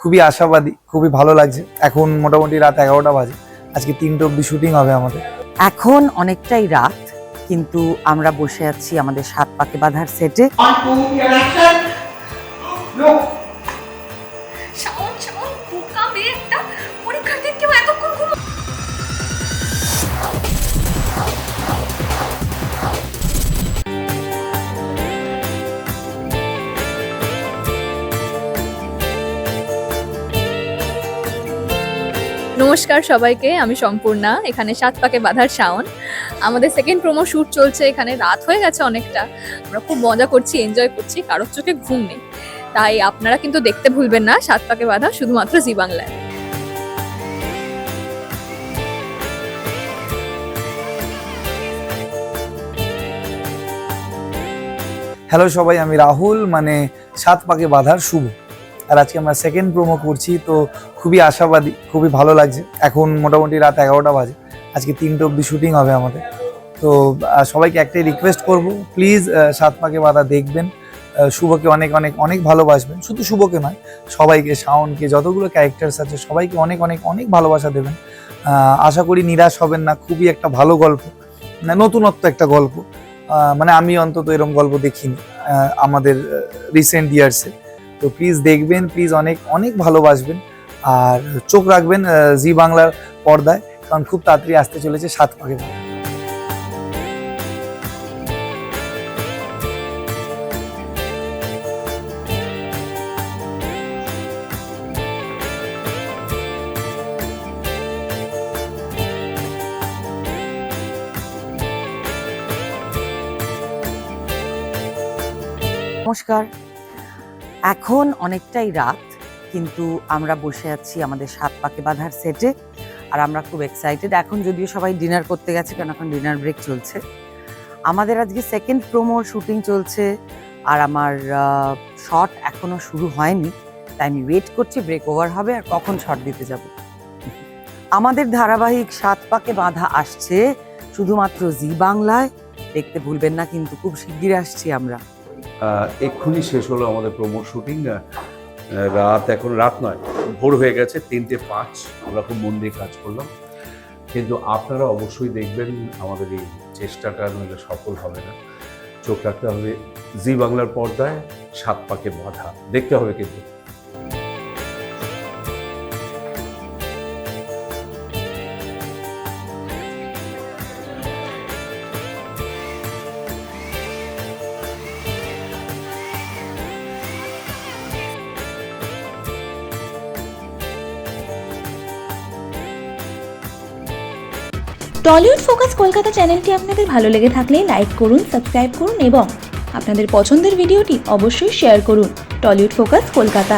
খুবই আশাবাদী, খুবই ভালো লাগছে। এখন মোটামুটি রাত 11টা বাজে। আজকে 3টে অবধি শুটিং হবে আমাদের। এখন অনেকটাই রাত, কিন্তু আমরা বসে আছি আমাদের 7 পাকে বাঁধার সেটে। নমস্কার সবাইকে, আমি সম্পূর্ণা। এখানে 7 পাকে বাঁধার শাওন। আমাদের সেকেন্ড প্রোমো শুট চলছে। এখানে রাত হয়ে গেছে অনেকটা। আমরা খুব মজা করছি, এনজয় করছি, কারোর চোখে ঘুম নেই। তাই আপনারা কিন্তু দেখতে ভুলবেন না 7 পাকে বাঁধা, শুধুমাত্র জি বাংলায়। হ্যালো সবাই, আমি রাহুল, মানে 7 পাকে বাঁধার শুভ। আর আজকে আমরা সেকেন্ড প্রোমো করছি, তো খুবই আশাবাদী, খুবই ভালো লাগছে। এখন মোটামুটি রাত 11টা বাজে। আজকে 3টে অবধি শুটিং হবে আমাদের। তো সবাইকে একটাই রিকোয়েস্ট করব, প্লিজ 7 পাকে বাঁধা দেখবেন। শুভকে অনেক অনেক অনেক ভালোবাসবেন। শুধু শুভকে নয়, সবাইকে, শাওনকে, যতগুলো ক্যারেক্টার্স আছে সবাইকে অনেক অনেক অনেক ভালোবাসা দেবেন। আশা করি নিরাশ হবেন না। খুবই একটা ভালো গল্প, নতুনত্ব একটা গল্প। মানে আমি অন্তত এরকম গল্প দেখিনি আমাদের রিসেন্ট ইয়ার্সে। তো প্লিজ দেখবেন, প্লিজ অনেক অনেক ভালোবাসবেন। আর চোখ রাখবেন জি বাংলার পর্দায়, কারণ খুব তাড়াতাড়ি আসতে চলেছে 7 পাকে বাঁধা। নমস্কার। এখন অনেকটাই রাত, কিন্তু আমরা বসে আছি আমাদের 7 পাকে বাঁধার সেটে। আর আমরা খুব এক্সাইটেড। এখন যদিও সবাই ডিনার করতে গেছে, কারণ এখন ডিনার ব্রেক চলছে। আমাদের আজকে সেকেন্ড প্রোমোর শুটিং চলছে, আর আমার শট এখনো শুরু হয়নি। তাই আমি ওয়েট করছি ব্রেক ওভার হবে আর কখন শট দিতে যাব। আমাদের ধারাবাহিক 7 পাকে বাঁধা আসছে শুধুমাত্র জি বাংলায়। দেখতে ভুলবেন না, কিন্তু খুব শিগগিরই আসছি আমরা। এক্ষুনি শেষ হলো আমাদের প্রোমোর শুটিং। রাত এখন রাত নয়, ভোর হয়ে গেছে 3:05। আমরা খুব মন দিয়ে কাজ করলাম, কিন্তু আপনারা অবশ্যই দেখবেন আমাদের এই চেষ্টাটা, নইলে সফল হবে না। চোখ রাখতে হবে জি বাংলার পর্দায়, 7 পাকে বাঁধা দেখতে হবে কিন্তু। টলিউড ফোকাস কলকাতা চ্যানেলটি আপনাদের ভালো লেগে থাকলে লাইক করুন, সাবস্ক্রাইব করুন এবং আপনাদের পছন্দের ভিডিওটি অবশ্যই শেয়ার করুন। Tollywood focus Kolkata.